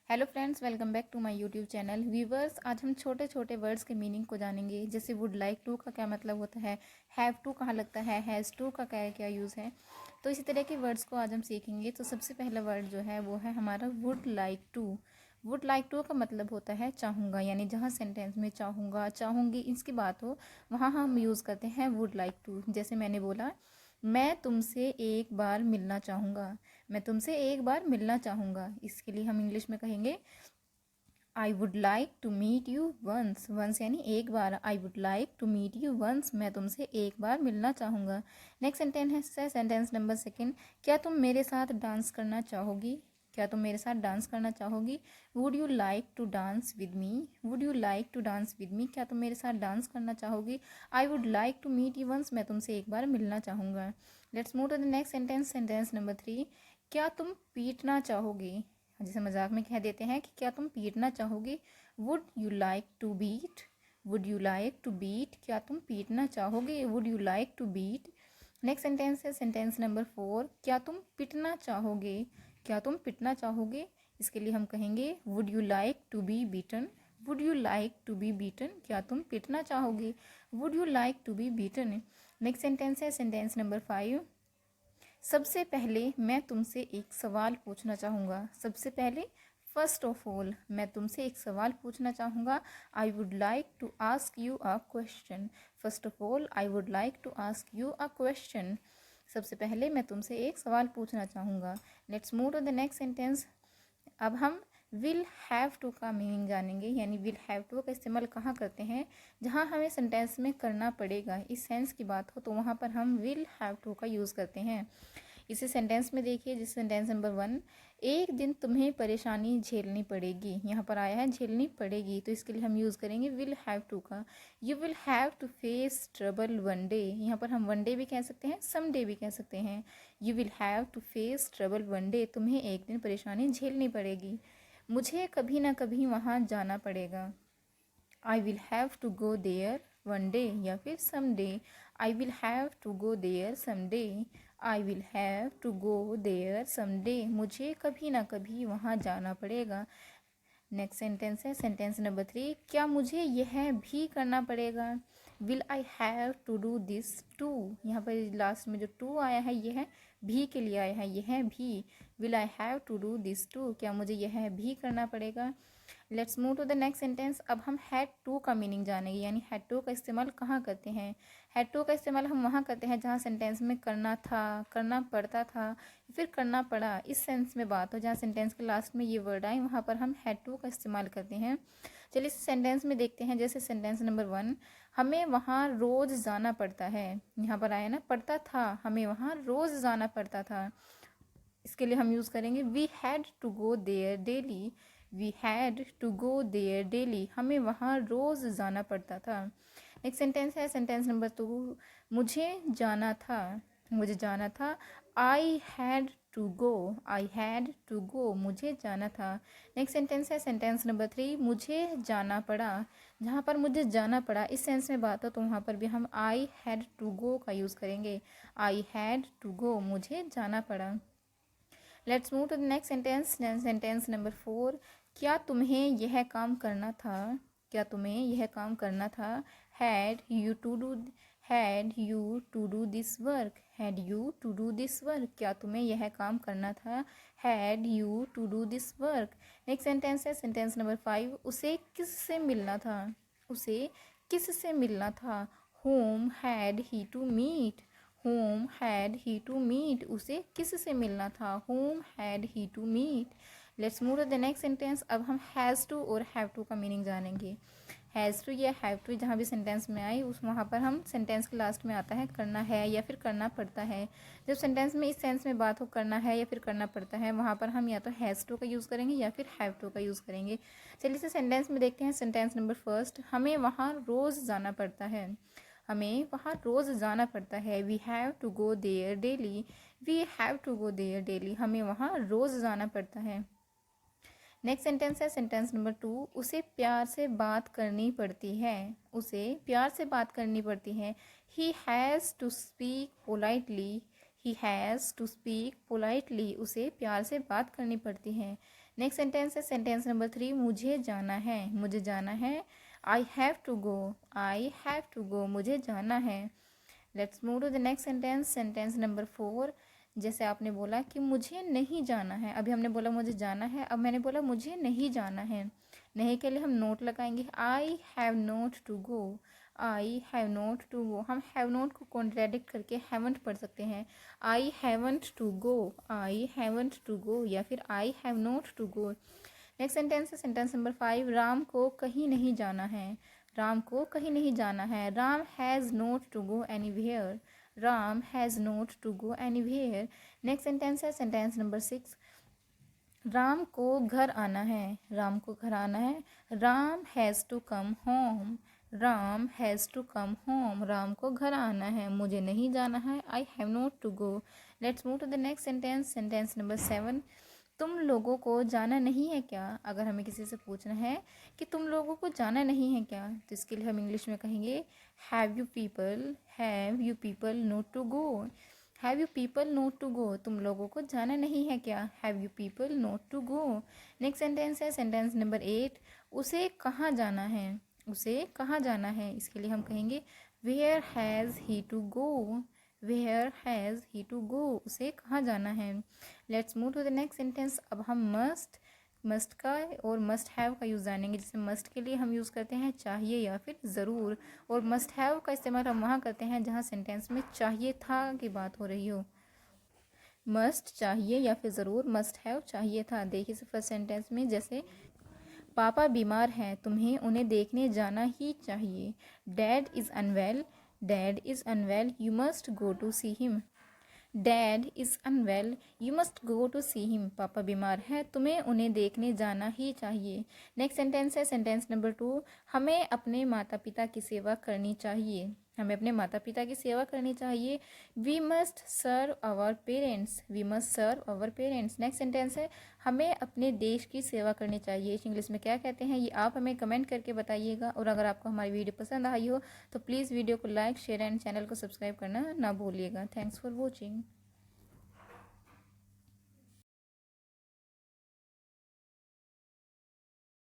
Hello friends, welcome back to my YouTube channel. Viewers, आज हम छोटे छोटे वर्ड्स के मीनिंग को जानेंगे। जैसे वुड लाइक टू का क्या मतलब होता है, हैव टू कहाँ लगता है, हैज़ टू का क्या क्या यूज़ है। तो इसी तरह के वर्ड्स को आज हम सीखेंगे। तो सबसे पहला वर्ड जो है वो है हमारा would like to. Would like to का मतलब होता है चाहूँगा, यानी जहाँ सेंटेंस में चाहूँगा, चाहूँगी इसकी बात हो वहाँ हम यूज़ करते हैं वुड लाइक टू। जैसे मैंने बोला, मैं तुमसे एक बार मिलना चाहूँगा। मैं तुमसे एक बार मिलना चाहूँगा, इसके लिए हम इंग्लिश में कहेंगे I would like to meet you once. Once यानी एक बार। I would like to meet you once, मैं तुमसे एक बार मिलना चाहूँगा। नेक्स्ट सेंटेंस है सेंटेंस नंबर सेकेंड, क्या तुम मेरे साथ डांस करना चाहोगी। क्या तुम मेरे साथ डांस करना चाहोगी। Would you like to dance with me. Would you like to dance with me, क्या तुम मेरे साथ डांस करना चाहोगी। I would like to meet you once, मैं तुमसे एक बार मिलना चाहूँगा। Let's move to the next sentence. Sentence number three, क्या तुम पीटना चाहोगे। जैसे मजाक में कह देते हैं कि क्या तुम पीटना चाहोगे। Would you like to beat. Would you like to beat, क्या तुम पीटना चाहोगे। Would you like to beat. Next sentence है सेंटेंस नंबर फोर, क्या तुम पिटना चाहोगे। क्या तुम पिटना चाहोगे, इसके लिए हम कहेंगे would you like to be beaten. Would you like to be beaten, क्या तुम पिटना चाहोगे। Would you like to be beaten. Next sentence है सेंटेंस नंबर फाइव, सबसे पहले मैं तुमसे एक सवाल पूछना चाहूँगा। सबसे पहले, फर्स्ट ऑफ ऑल, मैं तुमसे एक सवाल पूछना चाहूँगा। I would like to ask you a question. First of all I would like to ask you a question. सबसे पहले मैं तुमसे एक सवाल पूछना चाहूँगा। Let's move to the next sentence. अब हम विल हैव टू का मीनिंग जानेंगे, यानी विल हैव टू का इस्तेमाल कहाँ करते हैं। जहाँ हमें सेंटेंस में करना पड़ेगा, इस सेंस की बात हो तो वहाँ पर हम विल हैव टू का यूज़ करते हैं। इसी सेंटेंस में देखिए, जिस सेंटेंस नंबर वन, एक दिन तुम्हें परेशानी झेलनी पड़ेगी। यहाँ पर आया है झेलनी पड़ेगी, तो इसके लिए हम यूज़ करेंगे विल हैव टू का। You will have to face trouble one day. यहाँ पर हम वन डे भी कह सकते हैं, सम डे भी कह सकते हैं। You will have to face trouble one day, तुम्हें एक दिन परेशानी झेलनी पड़ेगी। मुझे कभी ना कभी वहाँ जाना पड़ेगा। I will have to go there one day, या फिर some day. I will have to go there some day. I will have to go there some day, मुझे कभी ना कभी वहाँ जाना पड़ेगा। नेक्स्ट सेंटेंस है सेंटेंस नंबर थ्री, क्या मुझे यह भी करना पड़ेगा। Will I have to do this too. यहाँ पर लास्ट में जो टू आया है यह भी के लिए आया है, यह भी। Will I have to do this too, क्या मुझे यह भी करना पड़ेगा। Let's move to the next sentence. अब हम हैड टू का मीनिंग जानेंगे, यानी हैड टू का इस्तेमाल कहाँ करते हैं। हैड टू का इस्तेमाल हम वहाँ करते हैं जहाँ सेंटेंस में करना था, करना पड़ता था, फिर करना पड़ा, इस सेंस में बात हो। जहाँ सेंटेंस के लास्ट में ये वर्ड आए वहाँ पर हम हैड टू का इस्तेमाल करते हैं। चलिए इस सेंटेंस में देखते हैं। जैसे सेंटेंस नंबर वन, हमें वहाँ रोज़ जाना पड़ता है। यहाँ पर आया ना पड़ता था, हमें वहाँ रोज़ जाना पड़ता था, इसके लिए हम यूज़ करेंगे we had to go there daily. We had to go there daily, हमें वहाँ रोज़ जाना पड़ता था। नेक्स्ट सेंटेंस है सेंटेंस नंबर टू, मुझे जाना था। मुझे जाना था। I had to go. I had to go, मुझे जाना था। नेक्स्ट सेंटेंस है सेंटेंस नंबर थ्री, मुझे जाना पड़ा। जहाँ पर मुझे जाना पड़ा इस सेंस में बात हो तो वहाँ पर भी हम आई हैड टू गो का यूज़ करेंगे। आई हैड टू गो, मुझे जाना पड़ा। Let's move to the next sentence. Sentence number four, क्या तुम्हें यह काम करना था। क्या तुम्हें यह काम करना था। Had you to do. Had you to do this work. Had you to do this work, क्या तुम्हें यह काम करना था। Had you to do this work. Next sentence है सेंटेंस नंबर फाइव, उसे किससे मिलना था। उसे किससे मिलना था। Whom had he to meet. Whom had he to meet, उसे किससे मिलना था। Whom had he to meet. Let's move to the next sentence. अब हम हैज़ टू और हैव टू का मीनिंग जानेंगे। हैज़ टू या हैव टू जहाँ भी सेंटेंस में आए उस वहाँ पर हम सेंटेंस के लास्ट में आता है करना है या फिर करना पड़ता है। जब सेंटेंस में इस सेंस में बात हो करना है या फिर करना पड़ता है, वहाँ पर हम या तो हैज़ टू का यूज़ करेंगे या फिर हैव टू का यूज़ करेंगे। चलिए इसे सेंटेंस में देखते हैं। सेंटेंस नंबर फर्स्ट, हमें वहाँ रोज़ जाना पड़ता है। हमें वहाँ रोज़ जाना पड़ता है। We have to go there daily. We have to go there daily, हमें वहाँ रोज़ जाना पड़ता है। नेक्स्ट सेंटेंस है सेंटेंस नंबर टू, उसे प्यार से बात करनी पड़ती है। उसे प्यार से बात करनी पड़ती है। He has to speak politely. He has to speak politely, उसे प्यार से बात करनी पड़ती है। नेक्स्ट सेंटेंस है सेंटेंस नंबर 3, मुझे जाना है, मुझे जाना है। I have to go, I have to go, मुझे जाना है। Let's move to the next sentence, sentence number 4। जैसे आपने बोला कि मुझे नहीं जाना है, अभी हमने बोला मुझे जाना है, अब मैंने बोला मुझे नहीं जाना है। नहीं के लिए हम नोट लगाएंगे, I have not to go, I have not to go. हम हैव नॉट को कॉन्ट्रैडिक्ट करके हैवंट पढ़ सकते हैं, I haven't to go, I haven't to go, या फिर I have not to go. Next sentence है सेंटेंस नंबर 5, राम को कहीं नहीं जाना है, राम को कहीं नहीं जाना है। Ram has not to go anywhere, Ram has not to go anywhere. Next sentence है सेंटेंस नंबर 6, राम को घर आना है, राम को घर आना है। Ram has to come home, Ram has to come home, Ram को घर आना है, मुझे नहीं जाना है, I have not to go. Let's move to the next sentence, sentence number 7, तुम लोगों को जाना नहीं है क्या। अगर हमें किसी से पूछना है कि तुम लोगों को जाना नहीं है क्या, तो इसके लिए हम इंग्लिश में कहेंगे have you people not to go, have you people not to go, तुम लोगों को जाना नहीं है क्या, have you people not to go. Next sentence है सेंटेंस नंबर 8, उसे कहाँ जाना है, उसे कहाँ जाना है। इसके लिए हम कहेंगे where has he to go, where has he to go, उसे कहाँ जाना है। Let's move to the next sentence. अब हम मस्ट का और मस्ट हैव का यूज़ जानेंगे। जैसे मस्ट के लिए हम यूज़ करते हैं चाहिए या फिर ज़रूर, और मस्ट हैव का इस्तेमाल हम वहाँ करते हैं जहाँ सेंटेंस में चाहिए था की बात हो रही हो। मस्ट चाहिए या फिर ज़रूर, मस्ट हैव चाहिए था। देखिए फर्स्ट सेंटेंस में, जैसे पापा बीमार हैं, तुम्हें उन्हें देखने जाना ही चाहिए। Dad is unwell, dad is unwell, you must go to see him, dad is unwell, you must go to see him. पापा बीमार हैं, तुम्हें उन्हें देखने जाना ही चाहिए। नेक्स्ट सेंटेंस है सेंटेंस नंबर 2, हमें अपने माता पिता की सेवा करनी चाहिए, हमें अपने माता पिता की सेवा करनी चाहिए। We must serve our parents, we must serve our parents. Next sentence है हमें अपने देश की सेवा करनी चाहिए। इंग्लिश में क्या कहते हैं ये आप हमें कमेंट करके बताइएगा। और अगर आपको हमारी वीडियो पसंद आई हो तो प्लीज़ वीडियो को लाइक शेयर एंड चैनल को सब्सक्राइब करना ना भूलिएगा। Thanks for watching.